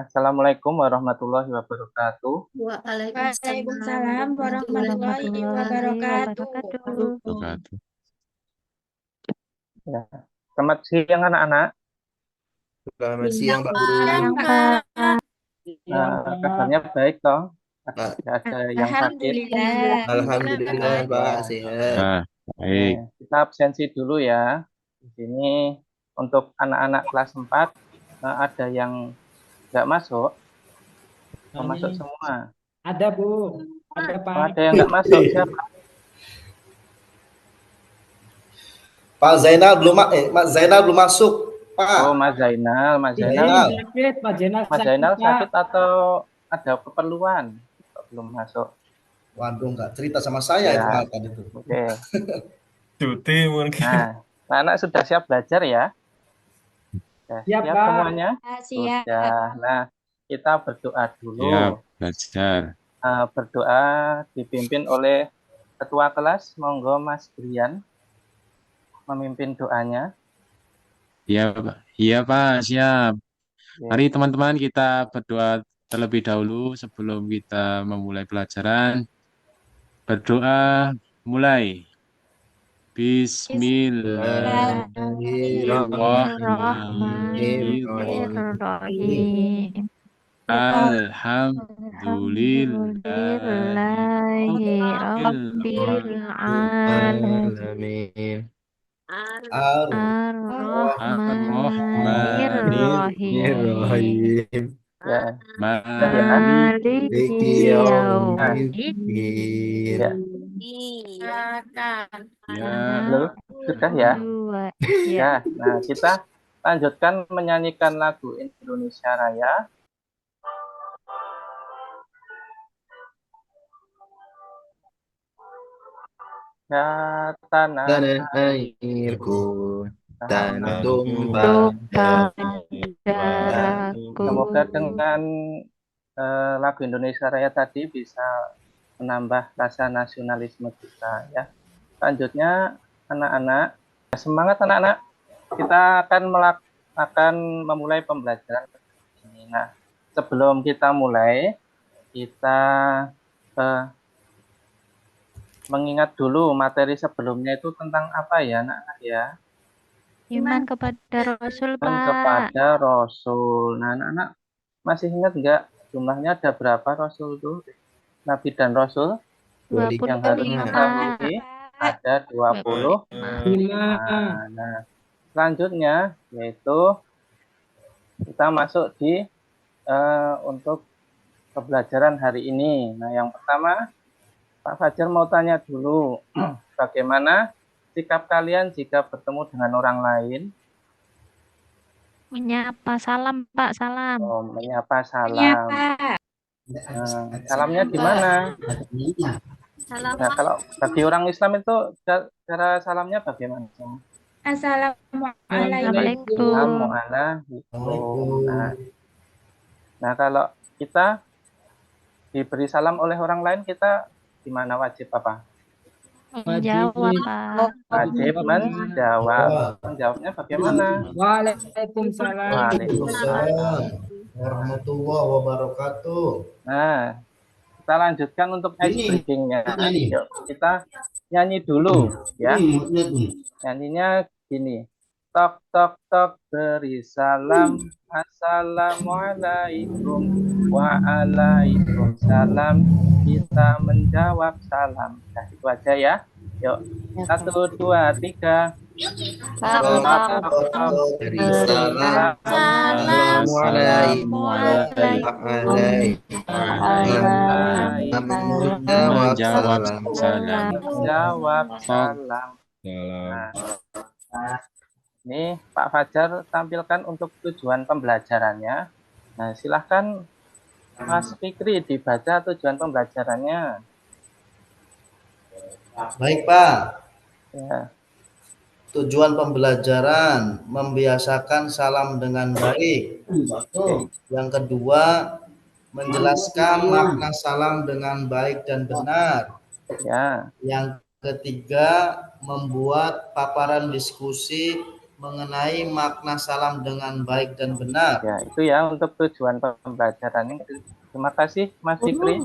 Assalamualaikum warahmatullahi wabarakatuh. Waalaikumsalam warahmatullahi Warahmatullahi wabarakatuh. wabarakatuh. Ya. Selamat siang anak-anak. Selamat siang, Pak Guru. Siang, Pak. Pak. Kabarnya baik toh? Pak. Tidak ada yang sakit. Alhamdulillah. Alhamdulillah, Pak. Sehat. Ah, baik. Kita absensi dulu ya. Di sini untuk anak-anak kelas 4 ada yang nggak masuk. Masuk semua. Ada, Bu. Ada, Pak. Ada yang nggak masuk siapa? Pak Zainal belum masuk, Pak. Oh, Mas Zainal. Sakit, Pak Jenal. Mas Zainal sakit atau ada keperluan? Belum masuk. Waduh, nggak cerita sama saya Ya. itu hal tadi itu. Oke. Cuti mungkin. Nah, anak sudah siap belajar ya? Sudah Siap, siap Pak. semuanya? Siap. Sudah. Nah, kita berdoa dulu. Siap, belajar. Berdoa dipimpin oleh Ketua kelas. Monggo Mas Brian memimpin doanya. Iya, Pak. Iya, Pak. Siap. Ya. Mari teman-teman kita berdoa terlebih dahulu sebelum kita memulai pelajaran. Berdoa mulai. Bismillahirrahmanirrahim. Alhamdulillahirabbil alamin. Ar-Rahmanir-Rahim. Ya. Maliki yaumiddin. Ya. Halo, sudah ya? Ya. Nah, kita lanjutkan menyanyikan lagu Indonesia Raya. Ya, tanah airku, tanah tumpah darahku. Semoga dengan lagu Indonesia Raya tadi bisa menambah rasa nasionalisme kita ya. Selanjutnya anak-anak, semangat anak-anak. Kita akan memulai pembelajaran ini. Nah, sebelum kita mulai, kita mengingat dulu materi sebelumnya itu tentang apa ya anak-anak ya? Iman kepada Rasul, Pak. Iman kepada Rasul. Nah, anak-anak masih ingat nggak jumlahnya ada berapa Rasul itu? Nabi dan Rasul 25, yang harus diketahui ada 20. Nah, selanjutnya yaitu kita masuk di untuk pembelajaran hari ini. Nah, yang pertama Pak Fajar mau tanya dulu, bagaimana sikap kalian jika bertemu dengan orang lain? Menyapa, salam, Pak, salam. Oh, menyapa, salam. Menyapa. Salamnya gimana? Nah, kalau bagi orang Islam itu cara salamnya bagaimana? Assalamualaikum. Nah, kalau kita diberi salam oleh orang lain, kita gimana, wajib apa? Menjawab, Pak. Wajib menjawab. Menjawabnya bagaimana? Waalaikumsalam. Waalaikumsalam warahmatullahi wabarakatuh. Nah, kita lanjutkan untuk ice breaking-nya. Yuk, kita nyanyi dulu ya. Nyanyinya gini. Tok tok tok beri salam. Assalamualaikum. Waalaikumsalam. Kita menjawab salam. Nah, itu aja ya. Yuk. 1, 2, 3. Beri salam. Assalamualaikum. Menjawab salam. Menjawab salam. Nah, ini Pak Fajar tampilkan untuk tujuan pembelajarannya. Nah, silahkan Mas Fikri dibaca tujuan pembelajarannya. Baik, Pak. Ya. Tujuan pembelajaran membiasakan salam dengan baik. Yang kedua, menjelaskan makna salam dengan baik dan benar. Ya. Yang ketiga, membuat paparan diskusi mengenai makna salam dengan baik dan benar. Ya, itu ya untuk tujuan pembelajaran ini. Terima kasih Mas Fikri.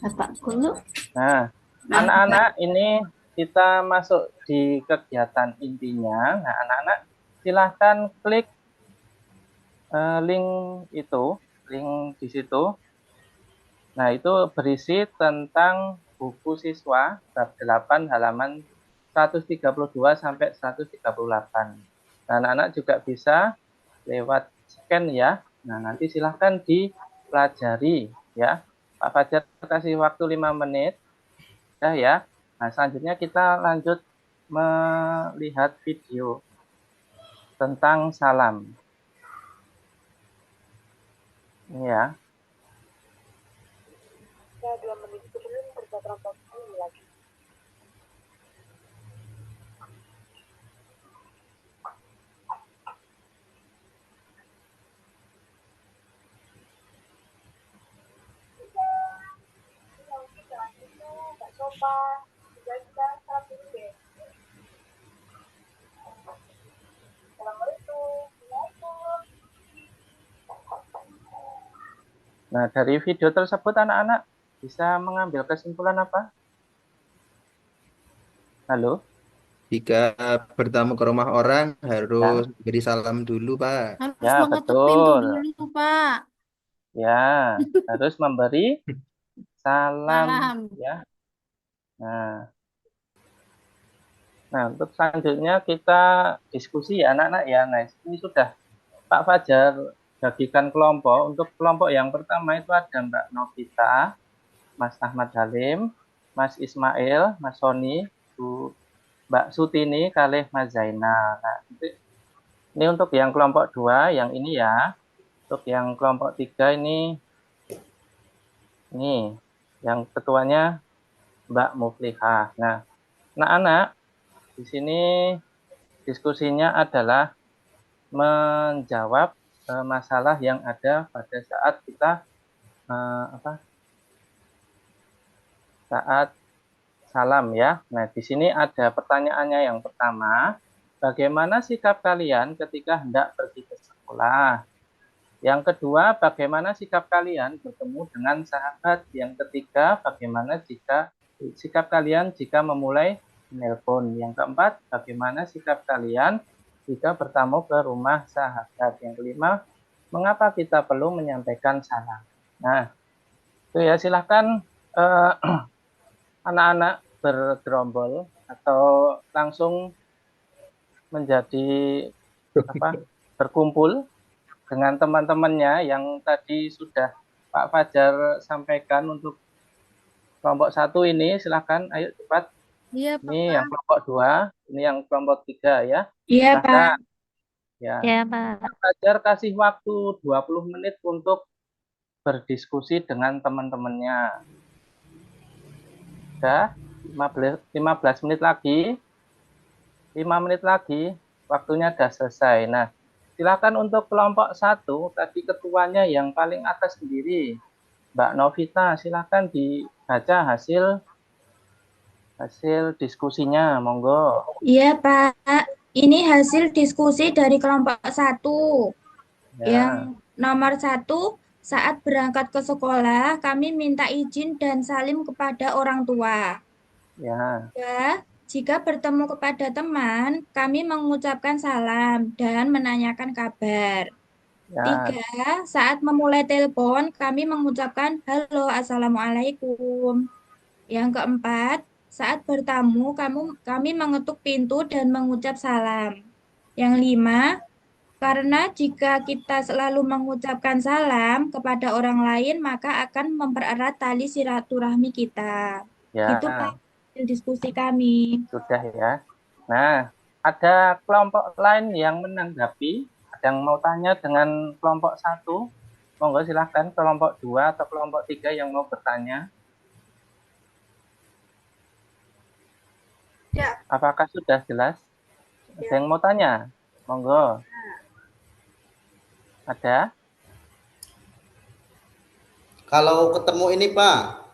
Bapak Guru. Nah, anak-anak ini kita masuk di kegiatan intinya. Nah, anak-anak silahkan klik link itu, link di situ. Nah, itu berisi tentang buku siswa bab 8 halaman 132 sampai 138. Nah, anak-anak juga bisa lewat scan ya. Nah, nanti silahkan dipelajari ya. Pak Fajar kasih waktu 5 menit. Ya. Nah, selanjutnya kita lanjut melihat video tentang salam. Ini ya. Ya, 2 menit sebelum kerja kelompok ini lagi. Mbak Sopa, kita salam dulu deh. Assalamualaikum. Nah, dari video tersebut anak-anak bisa mengambil kesimpulan apa? Halo? Jika bertamu ke rumah orang harus beri salam dulu, Pak. Harus Ya, mengetuk pintu betul. dulu, Pak. Ya, harus memberi salam. Salam. Ya. Nah, untuk selanjutnya kita diskusi ya anak-anak ya. Nah, ini sudah Pak Fajar bagikan kelompok. Untuk kelompok yang pertama itu ada Mbak Novita, Mas Ahmad Halim, Mas Ismail, Mas Soni, Mbak Sutini, kalih Mas Zainal. Nah, ini untuk yang kelompok 2, yang ini ya. Untuk yang kelompok 3 ini yang ketuanya Mbak Muflihah. Nah, anak-anak di sini diskusinya adalah menjawab masalah yang ada pada saat kita saat salam ya. Nah, di sini ada pertanyaannya yang pertama, bagaimana sikap kalian ketika hendak pergi ke sekolah? Yang kedua, bagaimana sikap kalian bertemu dengan sahabat? Yang ketiga, bagaimana sikap kalian jika memulai menelpon? Yang keempat, bagaimana sikap kalian jika bertamu ke rumah sahabat? Yang kelima, mengapa kita perlu menyampaikan salam? Nah, itu ya, silahkan anak-anak bergerombol atau langsung menjadi berkumpul dengan teman-temannya yang tadi sudah Pak Fajar sampaikan untuk kelompok 1 ini. Silahkan, ayo cepat. Iya, Pak. Ini yang kelompok 2, ini yang kelompok 3 ya. Iya, Silahkan. Pak. Ya. Iya, Pak. Pak Fajar kasih waktu 20 menit untuk berdiskusi dengan teman-temannya. Sudah 15 menit lagi. 5 menit lagi waktunya sudah selesai. Nah, silakan untuk kelompok 1, tadi ketuanya yang paling atas sendiri, Mbak Novita, silakan dibaca hasil diskusinya, monggo. Iya, Pak. Ini hasil diskusi dari kelompok 1. Yang nomor 1, saat berangkat ke sekolah, kami minta izin dan salim kepada orang tua. Ya. Jika bertemu kepada teman, kami mengucapkan salam dan menanyakan kabar. Ya. 3, saat memulai telepon, kami mengucapkan halo, assalamualaikum. Yang keempat, saat bertamu, kami mengetuk pintu dan mengucap salam. Yang 5, karena jika kita selalu mengucapkan salam kepada orang lain, maka akan mempererat tali silaturahmi kita. Ya. Itu Pak diskusi kami. Sudah ya. Nah, ada kelompok lain yang menanggapi, ada yang mau tanya dengan kelompok 1, monggo silahkan. Kelompok 2 atau kelompok 3 yang mau bertanya. Ya. Apakah sudah jelas? Ada yang mau tanya? Monggo. Ada? Kalau ketemu ini Pak,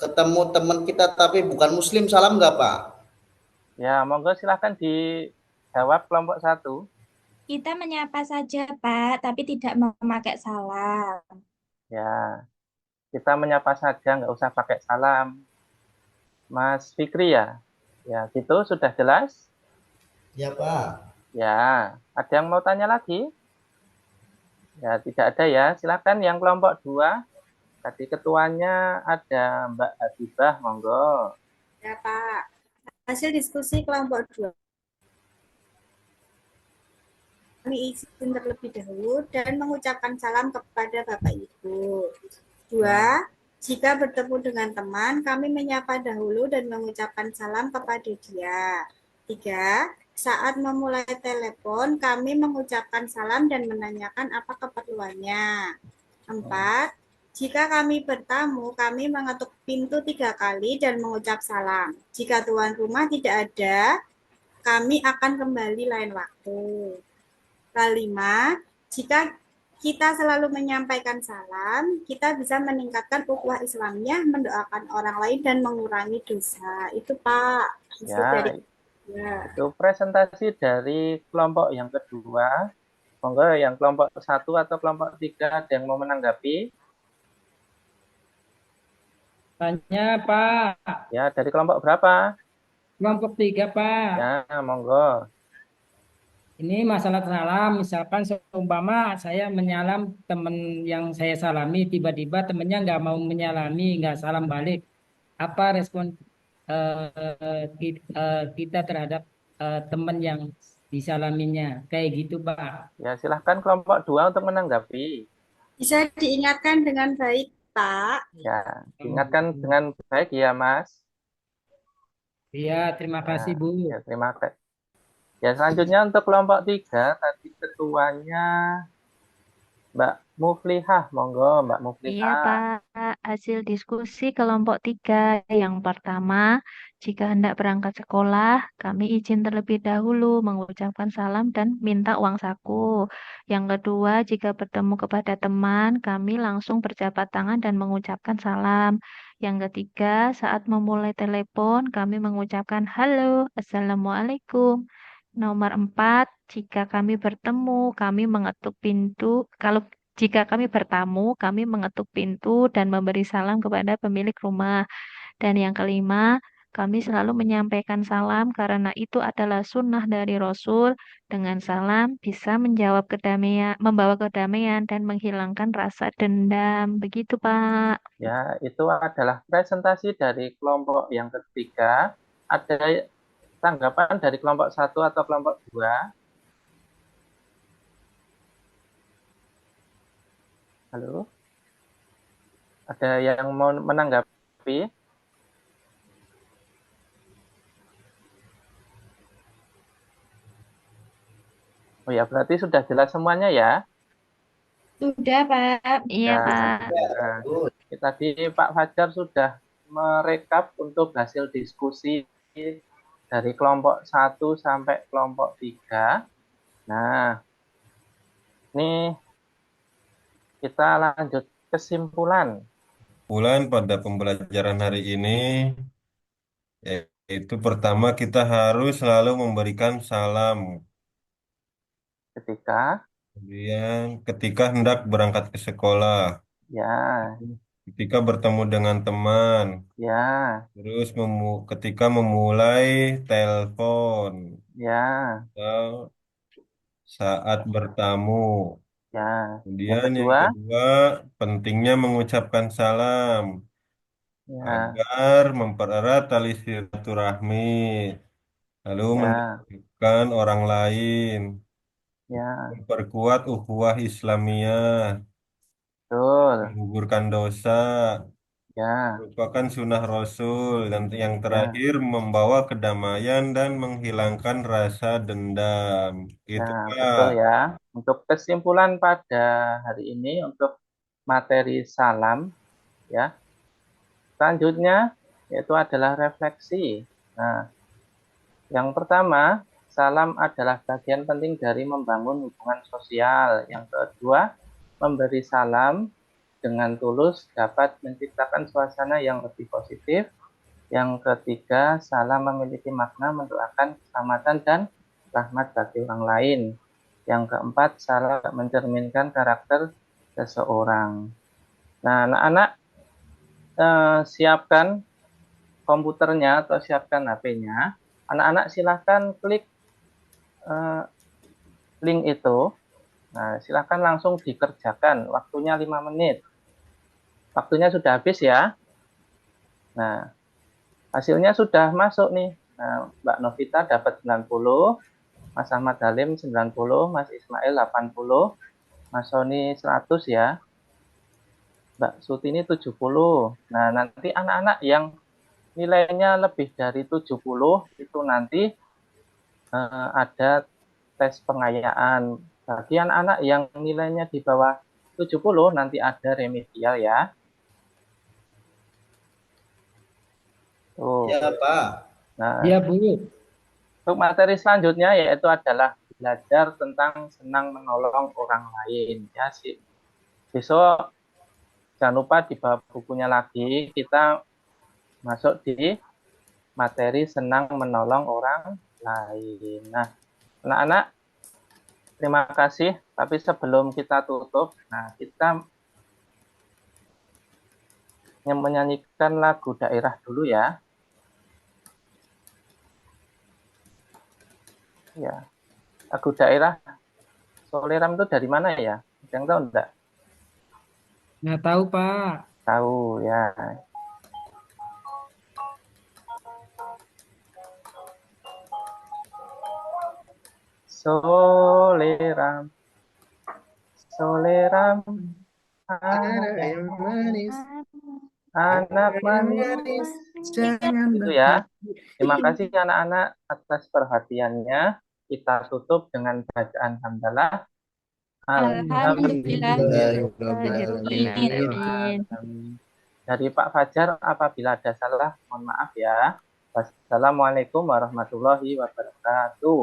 ketemu teman kita tapi bukan muslim, salam nggak Pak? Ya, monggo silahkan dijawab kelompok 1. Kita menyapa saja, Pak, tapi tidak memakai salam. Ya, kita menyapa saja, nggak usah pakai salam. Mas Fikri ya? Ya, gitu sudah jelas? Ya, Pak. Ya, ada yang mau tanya lagi? Ya, tidak ada ya. Silakan yang kelompok 2. Tadi ketuanya ada Mbak Habibah, monggo. Ya, Pak. Hasil diskusi kelompok 2. Kami izin terlebih dahulu dan mengucapkan salam kepada Bapak Ibu. 2. Jika bertemu dengan teman, kami menyapa dahulu dan mengucapkan salam kepada dia. 3. Saat memulai telepon, kami mengucapkan salam dan menanyakan apa keperluannya. 4. Jika kami bertamu, kami mengetuk pintu 3 kali dan mengucap salam. Jika tuan rumah tidak ada, kami akan kembali lain waktu. 5. Jika kita selalu menyampaikan salam, kita bisa meningkatkan ukhuwah Islamiyah, mendoakan orang lain dan mengurangi dosa. Itu Pak. Itu presentasi dari kelompok yang kedua. Monggo yang kelompok 1 atau kelompok 3 ada yang mau menanggapi? Tanya, Pak. Ya, dari kelompok berapa? Kelompok 3, Pak. Ya, monggo. Ini masalah salam, misalkan seumpama saya menyalam teman yang saya salami, tiba-tiba temannya nggak mau menyalami, nggak salam balik. Apa respon kita terhadap teman yang disalaminya? Kayak gitu, Pak. Ya, silahkan kelompok 2 untuk menanggapi. Bisa diingatkan dengan baik, Pak. Ya, diingatkan dengan baik ya, Mas. Iya, terima kasih, Bu. Ya, terima kasih. Ya, selanjutnya untuk kelompok 3, tadi ketuanya Mbak Muflihah, monggo Mbak Muflihah. Iya, Pak. Hasil diskusi kelompok 3. Yang pertama, jika hendak berangkat sekolah, kami izin terlebih dahulu mengucapkan salam dan minta uang saku. Yang kedua, jika bertemu kepada teman, kami langsung berjabat tangan dan mengucapkan salam. Yang ketiga, saat memulai telepon, kami mengucapkan halo, assalamualaikum. Nomor 4, jika kami bertemu, kami mengetuk pintu. Jika kami bertamu, kami mengetuk pintu dan memberi salam kepada pemilik rumah. Dan yang kelima, kami selalu menyampaikan salam karena itu adalah sunnah dari Rasul. Dengan salam bisa membawa kedamaian dan menghilangkan rasa dendam. Begitu, Pak. Ya, itu adalah presentasi dari kelompok yang ketiga. Ada tanggapan dari kelompok 1 atau kelompok 2? Halo? Ada yang mau menanggapi? Oh ya, berarti sudah jelas semuanya ya? Sudah, Pak. Iya, Ya, Pak. tadi Pak Fajar sudah merekap untuk hasil diskusi dari kelompok 1 sampai kelompok 3. Nah, ini kita lanjut kesimpulan. Kesimpulan pada pembelajaran hari ini, yaitu pertama kita harus selalu memberikan salam. Kemudian ketika hendak berangkat ke sekolah. Ya. Ketika bertemu dengan teman. Ya. Terus ketika memulai telepon. Ya. Atau saat bertamu. Ya. Kemudian yang kedua, pentingnya mengucapkan salam agar mempererat tali silaturahmi, lalu mendoakan orang lain, memperkuat ukhuwah Islamiyah, menggugurkan dosa, merupakan sunnah Rasul, dan yang terakhir membawa kedamaian dan menghilangkan rasa dendam. Gitu, Nah, Pak. betul ya. Untuk kesimpulan pada hari ini untuk materi salam, ya. Selanjutnya yaitu adalah refleksi. Nah, yang pertama, salam adalah bagian penting dari membangun hubungan sosial. Yang kedua, memberi salam dengan tulus dapat menciptakan suasana yang lebih positif. Yang ketiga, salam memiliki makna mendoakan keselamatan dan rahmat bagi orang lain. Yang keempat, salam mencerminkan karakter seseorang. Nah, anak-anak siapkan komputernya atau siapkan HP-nya. Anak-anak silahkan klik link itu. Nah, silahkan langsung dikerjakan. Waktunya 5 menit. Waktunya sudah habis ya. Nah, hasilnya sudah masuk nih. Nah, Mbak Novita dapat 90, Mas Ahmad Halim 90, Mas Ismail 80, Mas Soni 100 ya. Mbak Sutini 70. Nah, nanti anak-anak yang nilainya lebih dari 70 itu nanti ada tes pengayaan. Bagi anak-anak yang nilainya di bawah 70 nanti ada remedial ya. Tuh. Ya, Pak. Nah, Ya, Bu. untuk materi selanjutnya yaitu adalah belajar tentang senang menolong orang lain. Ya, sih. Besok jangan lupa dibawa bukunya lagi. Kita masuk di materi senang menolong orang lain. Nah, anak-anak, terima kasih. Tapi sebelum kita tutup, nah kita menyanyikan lagu daerah dulu ya. Ya, lagu daerah Soleram itu dari mana ya? Yang tahu enggak? Nggak tahu, Pak. Tahu ya. Soleram, Soleram, anak manis. Itu ya. Terima kasih anak-anak atas perhatiannya. Kita tutup dengan bacaan hamdalah. Alhamdulillah. Dari Pak Fajar, apabila ada salah, mohon maaf ya. Wassalamualaikum warahmatullahi wabarakatuh.